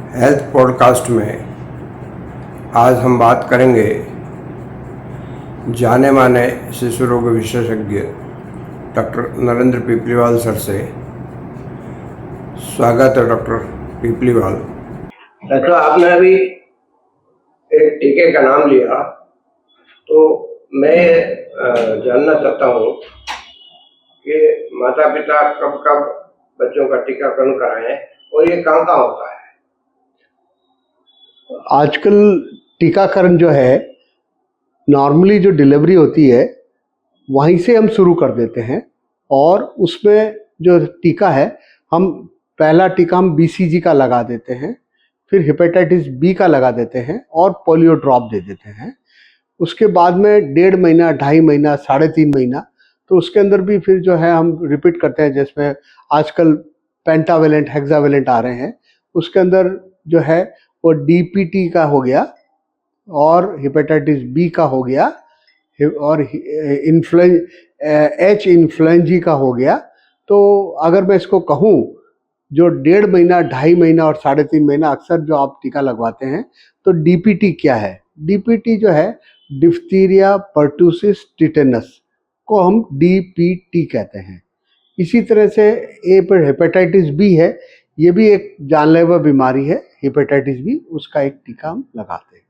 Health podcast में आज हम बात करेंगे जाने माने शिशु रोग विशेषज्ञ डॉक्टर नरेंद्र पीपलीवाल सर से। स्वागत है डॉक्टर पीपलीवाल। डॉक्टर, आपने अभी एक टीके का नाम लिया, तो मैं जानना चाहता हूँ कि माता पिता कब कब बच्चों का टीकाकरण कराएं और ये कहाँ होता है। आजकल टीकाकरण जो है, नॉर्मली जो डिलीवरी होती है वहीं से हम शुरू कर देते हैं और उसमें जो टीका है, हम पहला टीका हम बीसीजी का लगा देते हैं, फिर हेपेटाइटिस बी का लगा देते हैं और पोलियो ड्रॉप दे देते हैं। उसके बाद में 1.5 महीना, 2.5 महीना, 3.5 महीना, तो उसके अंदर भी फिर जो है हम रिपीट करते हैं, जिसमें आजकल पेंटावेलेंट, हेक्सावेलेंट आ रहे हैं। उसके अंदर जो है वो डीपीटी का हो गया और हेपेटाइटिस बी का हो गया और एच इन्फ्लुएंजी का हो गया। तो अगर मैं इसको कहूँ, जो 1.5 महीना, 2.5 महीना और 3.5 महीना अक्सर जो आप टीका लगवाते हैं, तो डीपीटी क्या है? डीपीटी जो है डिप्थीरिया पर्टुसिस टिटेनस को हम डीपीटी कहते हैं। इसी तरह से ए पर हेपेटाइटिस बी है, ये भी एक जानलेवा बीमारी है, हेपेटाइटिस बी, उसका एक टीका हम लगाते हैं।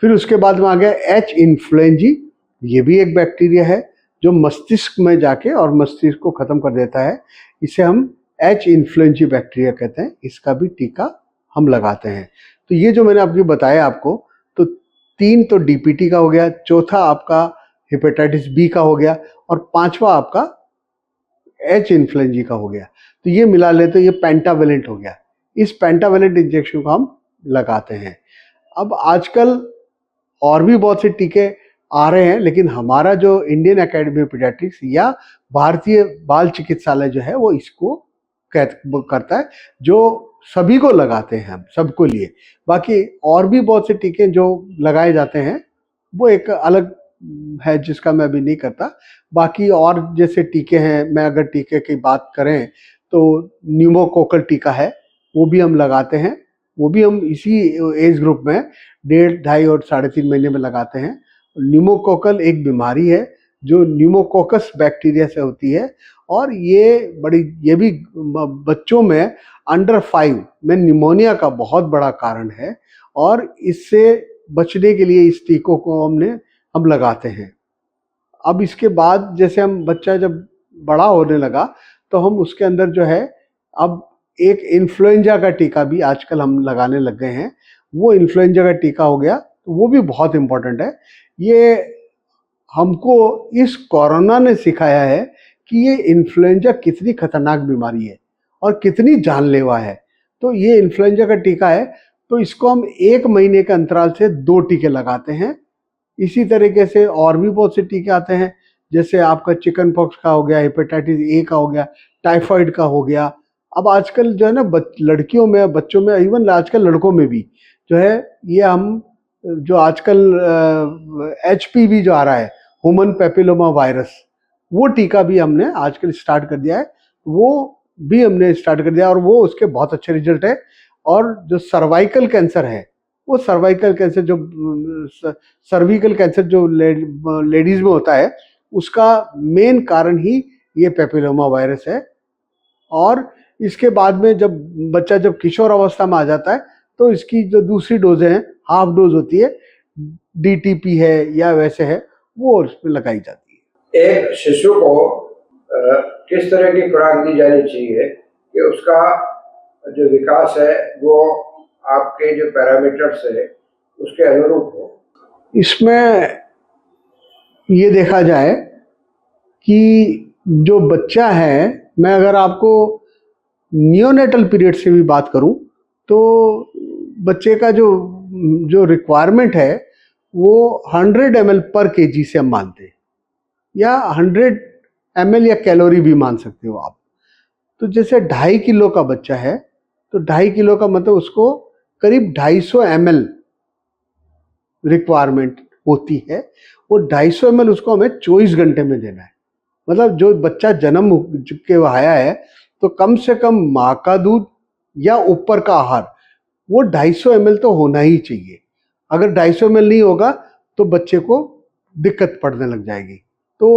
फिर उसके बाद में आ गया एच इन्फ्लुएंजी, ये भी एक बैक्टीरिया है जो मस्तिष्क में जाके और मस्तिष्क को ख़त्म कर देता है। इसे हम एच इन्फ्लुएंजी बैक्टीरिया कहते हैं, इसका भी टीका हम लगाते हैं। तो ये जो मैंने आपको बताया आपको, तो 3 तो डीपीटी का हो गया, चौथा आपका हेपेटाइटिस बी का हो गया और 5वां आपका एच इन्फ्लुएंजी का हो गया। तो ये मिला ले तो ये पेंटावेलेंट हो गया। इस पेंटावेलेंट इंजेक्शन को हम लगाते हैं। अब आजकल और भी बहुत से टीके आ रहे हैं, लेकिन हमारा जो इंडियन एकेडमी ऑफ पीडियाट्रिक्स या भारतीय बाल चिकित्सालय जो है वो इसको करता है, जो सभी को लगाते हैं, हम सबको लिए। बाकी और भी बहुत से टीके जो लगाए जाते हैं वो एक अलग है, जिसका मैं अभी नहीं करता। बाकी और जैसे टीके हैं, मैं अगर टीके की बात करें तो न्यूमोकोकल टीका है, वो भी हम लगाते हैं। वो भी हम इसी एज ग्रुप में 1.5, 2.5 और 3.5 महीने में लगाते हैं। न्यूमोकोकल एक बीमारी है जो न्यूमोकोकस बैक्टीरिया से होती है और ये भी बच्चों में अंडर 5 में निमोनिया का बहुत बड़ा कारण है और इससे बचने के लिए इस टीकों को हम लगाते हैं। अब इसके बाद जैसे हम बच्चा जब बड़ा होने लगा तो हम उसके अंदर जो है अब एक इन्फ्लुएंजा का टीका भी आजकल हम लगाने लग गए हैं। वो इन्फ्लुएंजा का टीका हो गया, तो वो भी बहुत इम्पोर्टेंट है। ये हमको इस कोरोना ने सिखाया है कि ये इन्फ्लुएंजा कितनी खतरनाक बीमारी है और कितनी जानलेवा है। तो ये इन्फ्लुएंजा का टीका है, तो इसको हम 1 महीने के अंतराल से 2 टीके लगाते हैं। इसी तरीके से और भी बहुत से टीके आते हैं, जैसे आपका चिकन पॉक्स का हो गया, हेपेटाइटिस ए का हो गया, टाइफाइड का हो गया। अब आजकल जो है ना, लड़कियों में, बच्चों में, इवन आजकल लड़कों में भी जो है, ये हम जो आजकल HPV जो आ रहा है, ह्यूमन पैपिलोमा वायरस, वो टीका भी हमने आजकल स्टार्ट कर दिया है। वो भी हमने स्टार्ट कर दिया और वो उसके बहुत अच्छे रिजल्ट है। और जो सर्वाइकल कैंसर है, वो सर्वाइकल कैंसर जो सर्विकल कैंसर जो लेडीज में होता है, उसका मेन कारण ही ये पैपिलोमा वायरस है। और इसके बाद में जब बच्चा जब किशोर अवस्था में आ जाता है, तो इसकी जो दूसरी डोज है, हाफ डोज होती है, DTP है या वैसे है, वो उसमें लगाई जाती है। एक शिशु को किस तरह की खुराक दी जानी चाहिए कि उसका जो विकास है वो आपके जो पैरामीटर्स है उसके अनुरूप हो? इसमें ये देखा जाए कि जो बच्चा है, मैं अगर आपको नियोनेटल पीरियड से भी बात करूं, तो बच्चे का जो रिक्वायरमेंट है वो 100 ml पर केजी से हम मानते हैं, या 100 ml या कैलोरी भी मान सकते हो आप। तो जैसे 2.5 किलो का बच्चा है, तो 2.5 किलो का मतलब उसको करीब 250 ml रिक्वायरमेंट होती है। वो 250 ml उसको हमें 24 घंटे में देना है। मतलब जो बच्चा जन्म के आया है, तो कम से कम माँ का दूध या ऊपर का आहार वो 250 ml तो होना ही चाहिए। अगर 250 ml नहीं होगा तो बच्चे को दिक्कत पड़ने लग जाएगी। तो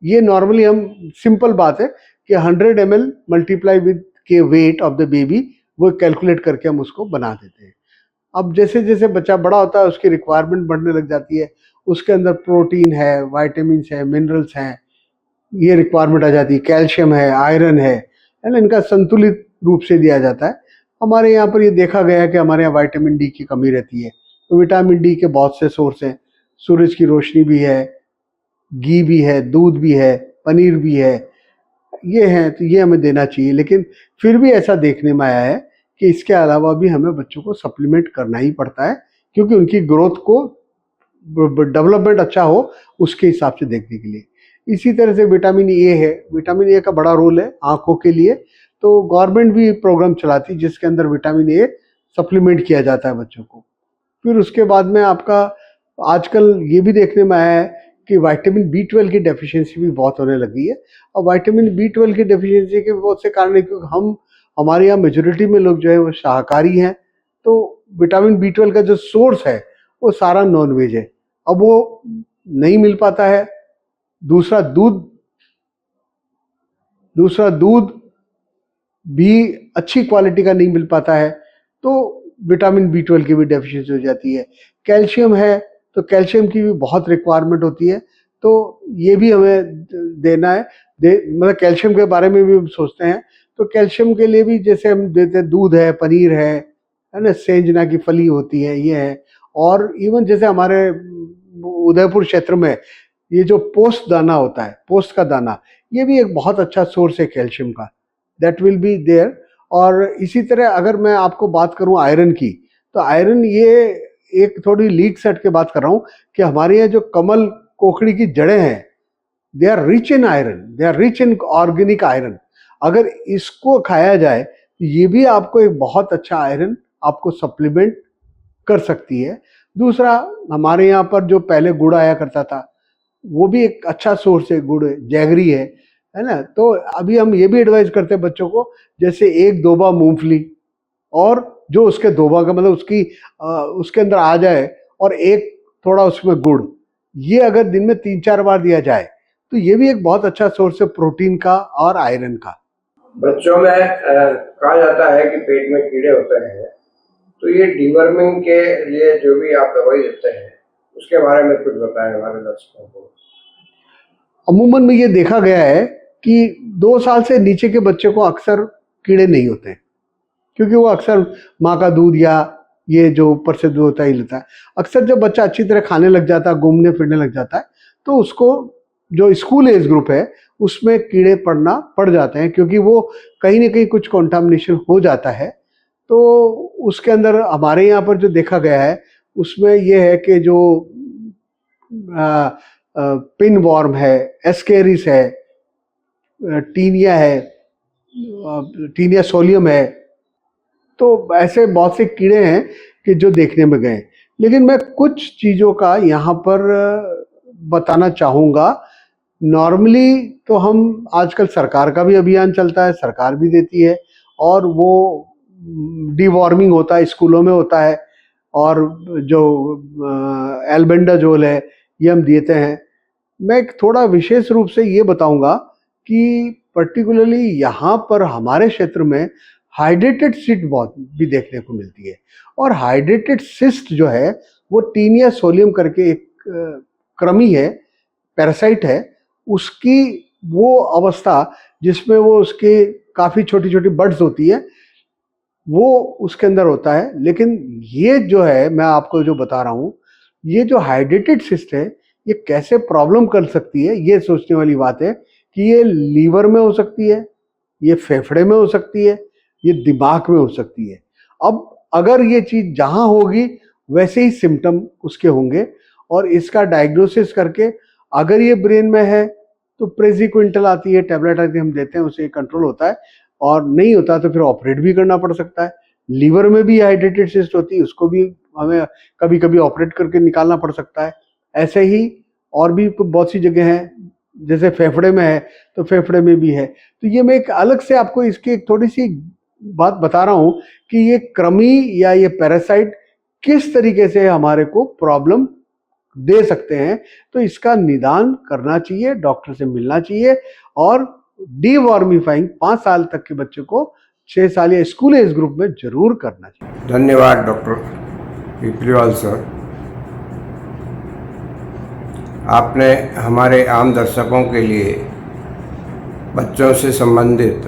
ये नॉर्मली हम सिंपल बात है कि 100 ml मल्टीप्लाई विद के वेट ऑफ द बेबी वो कैलकुलेट करके हम उसको बना देते हैं। अब जैसे जैसे बच्चा बड़ा होता है उसकी रिक्वायरमेंट बढ़ने लग जाती है, उसके अंदर प्रोटीन है, वाइटामिन है, मिनरल्स हैं, ये रिक्वायरमेंट आ जाती है, कैल्शियम है, आयरन है ना, इनका संतुलित रूप से दिया जाता है। हमारे यहाँ पर ये देखा गया है कि हमारे यहाँ विटामिन डी की कमी रहती है, तो विटामिन डी के बहुत से सोर्स हैं, सूरज की रोशनी भी है, घी भी है, दूध भी है, पनीर भी है, ये हैं, तो ये हमें देना चाहिए। लेकिन फिर भी ऐसा देखने में आया है कि इसके अलावा भी हमें बच्चों को सप्लीमेंट करना ही पड़ता है, क्योंकि उनकी ग्रोथ को, डेवलपमेंट अच्छा हो उसके हिसाब से देखने के लिए। इसी तरह से विटामिन ए है, विटामिन ए का बड़ा रोल है आंखों के लिए, तो गवर्नमेंट भी प्रोग्राम चलाती है जिसके अंदर विटामिन ए सप्लीमेंट किया जाता है बच्चों को। फिर उसके बाद में आपका आजकल ये भी देखने में आया है कि विटामिन B12 की डेफिशिएंसी भी बहुत होने लगी है। और विटामिन B12 की डेफिशिएंसी के बहुत से कारण है, क्योंकि हमारे यहाँ मेजोरिटी में लोग जो है वो शाकाहारी हैं, तो विटामिन B12 का जो सोर्स है वो सारा नॉन वेज है। अब वो नहीं मिल पाता है। दूसरा दूध भी अच्छी क्वालिटी का नहीं मिल पाता है, तो विटामिन B12 की भी डेफिशिएंसी हो जाती है। कैल्शियम है तो कैल्शियम की भी बहुत रिक्वायरमेंट होती है, तो ये भी हमें देना है। मतलब कैल्शियम के बारे में भी हम सोचते हैं, तो कैल्शियम के लिए भी जैसे हम देते हैं, दूध है, पनीर है ना, सेंजना की फली होती है, ये है। और इवन जैसे हमारे उदयपुर क्षेत्र में ये जो पोस्ट दाना होता है, पोस्ट का दाना, ये भी एक बहुत अच्छा सोर्स है कैल्शियम का, दैट विल बी देयर। और इसी तरह अगर मैं आपको बात करूं आयरन की, तो आयरन, ये एक थोड़ी लीक सेट के बात कर रहा हूं कि हमारे यहाँ जो कमल कोकड़ी की जड़ें हैं, they are rich in iron, they are rich in organic iron. अगर इसको खाया जाए तो ये भी आपको एक बहुत अच्छा आयरन आपको सप्लीमेंट कर सकती है। दूसरा, हमारे यहाँ पर जो पहले गुड़ आया करता था, वो भी एक अच्छा सोर्स है, गुड़ जैगरी है ना। तो अभी हम ये भी एडवाइस करते हैं बच्चों को, जैसे 1-2 मूंगफली, और जो उसके दोबा का मतलब उसके अंदर आ जाए, और एक थोड़ा उसमें गुड़, ये अगर दिन में 3-4 बार दिया जाए तो ये भी एक बहुत अच्छा सोर्स है प्रोटीन का और आयरन का। बच्चों में कहा जाता है कि पेट में कीड़े होते हैं, तो ये डिवर्मिंग के लिए जो भी आप दवाई देते हैं उसके बारे में कुछ बताएं हमारे दर्शकों को। अमूमन में ये देखा गया है कि 2 साल से नीचे के बच्चे को अक्सर कीड़े नहीं होते हैं, क्योंकि वो अक्सर माँ का दूध या ये जो ऊपर से दूध होता है ही लेता है। अक्सर जब बच्चा अच्छी तरह खाने लग जाता है, घूमने फिरने लग जाता है, तो उसको जो स्कूल एज ग्रुप है उसमें कीड़े पड़ जाते हैं, क्योंकि वो कहीं ना कहीं कुछ कॉन्टामिनेशन हो जाता है। तो उसके अंदर हमारे यहाँ पर जो देखा गया है उसमें ये है कि जो पिन वॉर्म है, एस्केरिस है, टीनिया है, टीनिया सोलियम है, तो ऐसे बहुत से कीड़े हैं कि जो देखने में गए। लेकिन मैं कुछ चीज़ों का यहाँ पर बताना चाहूँगा। नॉर्मली तो हम आजकल सरकार का भी अभियान चलता है, सरकार भी देती है, और वो डिवॉर्मिंग होता है, स्कूलों में होता है, और जो एल्बेंडाजोल है ये हम देते हैं। मैं एक थोड़ा विशेष रूप से ये बताऊंगा कि पर्टिकुलरली यहाँ पर हमारे क्षेत्र में हाइड्रेटेड सिस्ट बहुत भी देखने को मिलती है। और हाइड्रेटेड सिस्ट जो है वो टीनिया सोलियम करके एक कृमि है, पैरासाइट है, उसकी वो अवस्था जिसमें वो उसके काफ़ी छोटी छोटी बड्स होती है, वो उसके अंदर होता है। लेकिन ये जो है मैं आपको जो बता रहा हूँ, ये जो हाइड्रेटेड सिस्ट है ये कैसे प्रॉब्लम कर सकती है, ये सोचने वाली बात है कि ये लीवर में हो सकती है, ये फेफड़े में हो सकती है, ये दिमाग में हो सकती है। अब अगर ये चीज़ जहाँ होगी वैसे ही सिम्टम उसके होंगे, और इसका डायग्नोसिस करके अगर ये ब्रेन में है तो प्रेजिक्विंटल आती है, टैबलेट आती है, हम देते हैं, उससे कंट्रोल होता है। और नहीं होता तो फिर ऑपरेट भी करना पड़ सकता है। लीवर में भी हाइड्रेटेड सिस्ट होती है, उसको भी हमें कभी कभी ऑपरेट करके निकालना पड़ सकता है। ऐसे ही और भी बहुत सी जगह हैं, जैसे फेफड़े में है तो फेफड़े में भी है। तो ये मैं एक अलग से आपको इसकी एक थोड़ी सी बात बता रहा हूं कि ये कृमि या ये पैरासाइट किस तरीके से हमारे को प्रॉब्लम दे सकते हैं। तो इसका निदान करना चाहिए, डॉक्टर से मिलना चाहिए और डीवॉर्मिफाइंग 5 साल तक के बच्चे को 6 साल या स्कूल एज ग्रुप में जरूर करना चाहिए। धन्यवाद डॉक्टर पिपलीवाल सर। आपने हमारे आम दर्शकों के लिए बच्चों से संबंधित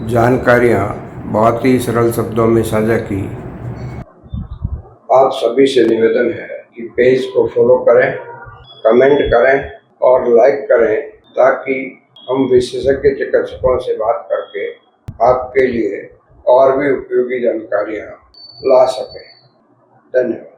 जानकारियाँ बहुत ही सरल शब्दों में साझा की। आप सभी से निवेदन है कि पेज को फॉलो करें, कमेंट करें और लाइक करें ताकि हम विशेषज्ञ चिकित्सकों से बात करके आपके लिए और भी उपयोगी जानकारियाँ ला सकें। धन्यवाद।